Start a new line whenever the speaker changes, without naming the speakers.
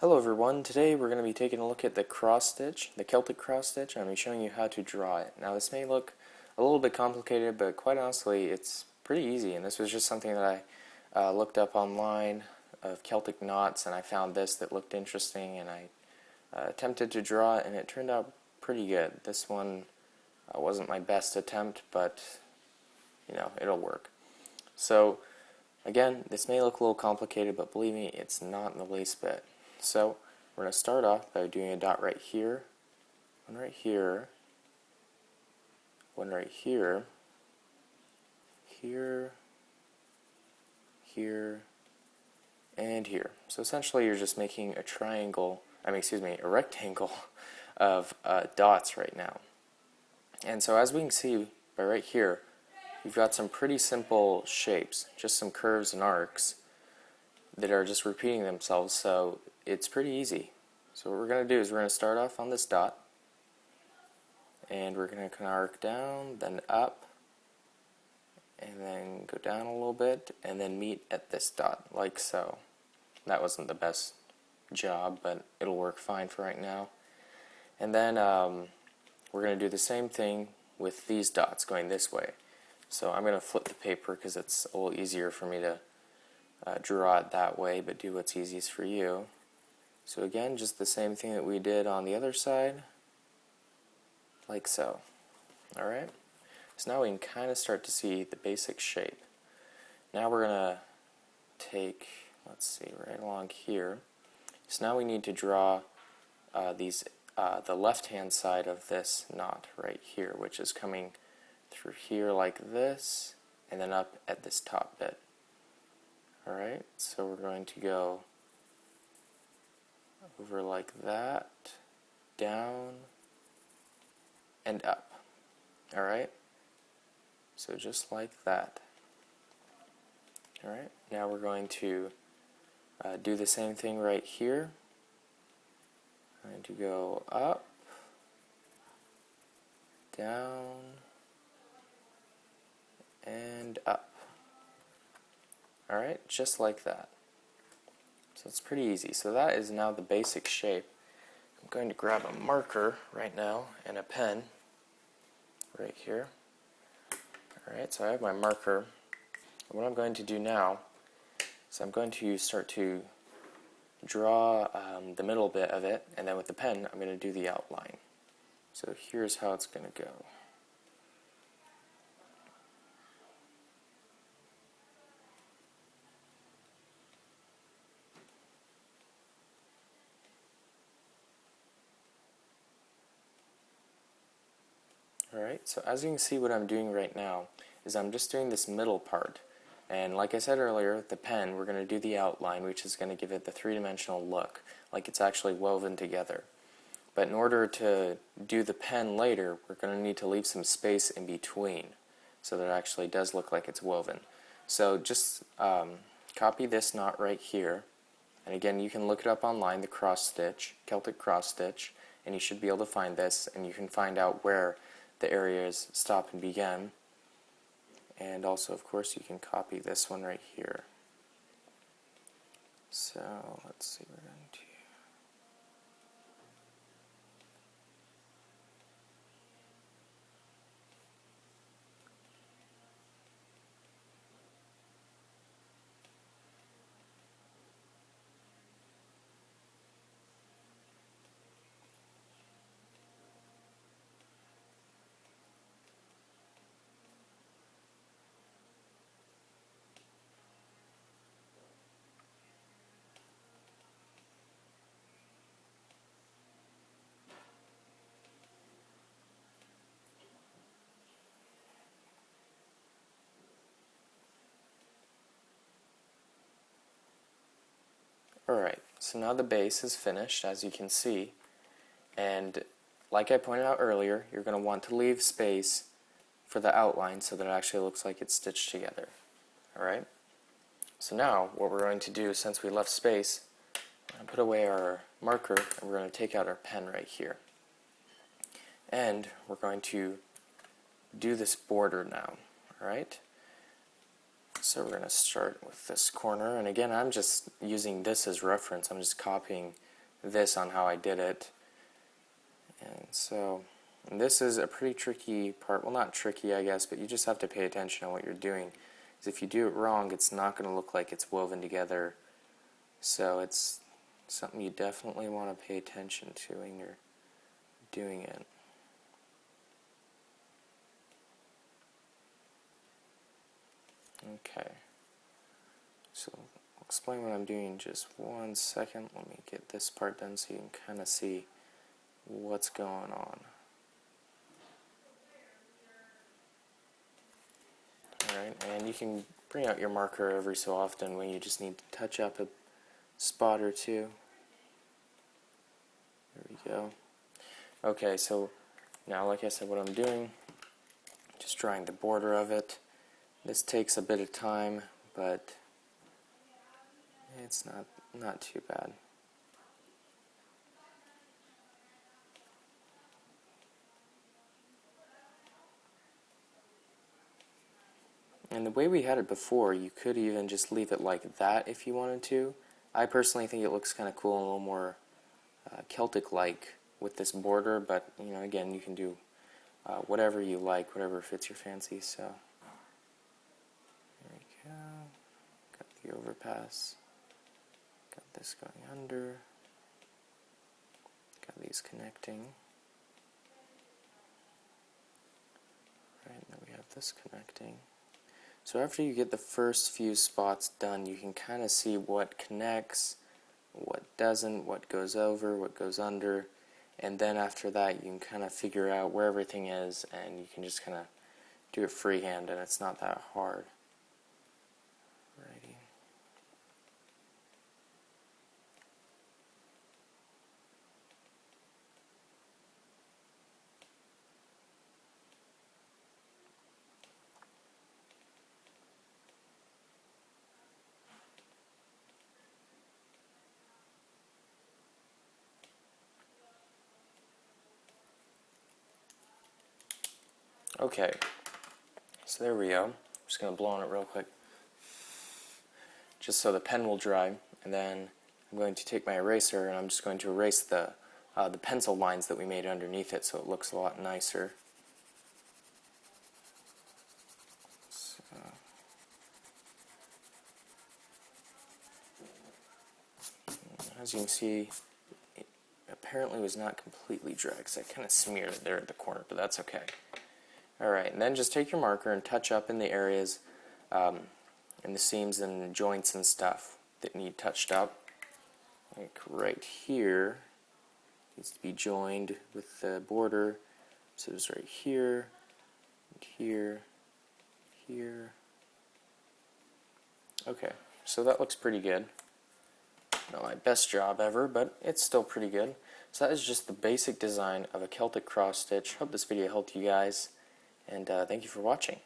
Hello everyone, today we're going to be taking a look at the cross stitch, the Celtic cross stitch, and I'm going to be showing you how to draw it. Now this may look a little bit complicated, but quite honestly it's pretty easy, and this was just something that I looked up online of Celtic knots, and I found this that looked interesting, and I attempted to draw it, and it turned out pretty good. This one wasn't my best attempt, but it'll work. So again, this may look a little complicated, but believe me, it's not in the least bit. So we're going to start off by doing a dot right here, one right here, one right here, here, here, and here. So essentially you're just making a triangle, a rectangle of dots right now. And so as we can see by right here, you've got some pretty simple shapes, just some curves and arcs that are just repeating themselves, so it's pretty easy. So what we're going to do is we're going to start off on this dot, and we're going to kind of arc down, then up, and then go down a little bit, and then meet at this dot, like so. That wasn't the best job, but it'll work fine for right now. And then we're going to do the same thing with these dots going this way. So I'm going to flip the paper because it's a little easier for me to draw it that way, but do what's easiest for you. So again, just the same thing that we did on the other side, like so. Alright? So now we can kind of start to see the basic shape. Now we're going to take, let's see, right along here. So now we need to draw the left-hand side of this knot right here, which is coming through here like this, and then up at this top bit. Alright, so we're going to go over like that, down, and up. Alright, so just like that. Alright, now we're going to do the same thing right here. I'm going to go up, down, and up. Alright, just like that. So it's pretty easy. So that is now the basic shape. I'm going to grab a marker right now and a pen right here. Alright, so I have my marker. And what I'm going to do now is I'm going to start to draw the middle bit of it, and then with the pen I'm going to do the outline. So here's how it's going to go. Alright, so as you can see, what I'm doing right now is I'm just doing this middle part. And like I said earlier, with the pen, we're going to do the outline, which is going to give it the three-dimensional look, like it's actually woven together. But in order to do the pen later, we're going to need to leave some space in between, so that it actually does look like it's woven. So just copy this knot right here, and again, you can look it up online, the cross stitch, Celtic cross stitch, and you should be able to find this, and you can find out where the areas stop and begin. And also, of course, you can copy this one right here. So let's see, we're going to Alright, so now the base is finished, as you can see, and like I pointed out earlier, you're going to want to leave space for the outline so that it actually looks like it's stitched together. Alright, so now what we're going to do, since we left space, we're going to put away our marker, and we're going to take out our pen right here. And we're going to do this border now. Alright, So we're going to start with this corner, and again I'm just using this as reference. I'm just copying this on how I did it. And so this is a pretty tricky part. Well, not tricky I guess, but you just have to pay attention to what you're doing. Because if you do it wrong, it's not going to look like it's woven together. So it's something you definitely want to pay attention to when you're doing it. Okay, so I'll explain what I'm doing in just 1 second. Let me get this part done so you can kind of see what's going on. Alright, and you can bring out your marker every so often when you just need to touch up a spot or two. There we go. Okay, so now like I said, what I'm doing, just drawing the border of it. This takes a bit of time, but it's not too bad. And the way we had it before, you could even just leave it like that if you wanted to. I personally think it looks kind of cool and a little more Celtic-like with this border, but you know, again, you can do whatever you like, whatever fits your fancy. So there we go. Got the overpass. Got this going under. Got these connecting. Right, and then we have this connecting. So after you get the first few spots done, you can kind of see what connects, what doesn't, what goes over, what goes under, and then after that you can kind of figure out where everything is, and you can just kind of do it freehand, and it's not that hard. Alrighty. Okay, so there we go. I'm just going to blow on it real quick, just so the pen will dry, and then I'm going to take my eraser and I'm just going to erase the pencil lines that we made underneath it so it looks a lot nicer. So, as you can see, it apparently was not completely dry because I kind of smeared it there at the corner, but that's okay. Alright, and then just take your marker and touch up in the areas, in the seams and joints and stuff that need touched up. Like right here, needs to be joined with the border, so it's right here, and here, here. Okay, so that looks pretty good. Not my best job ever, but it's still pretty good. So that is just the basic design of a Celtic cross stitch. Hope this video helped you guys. And thank you for watching.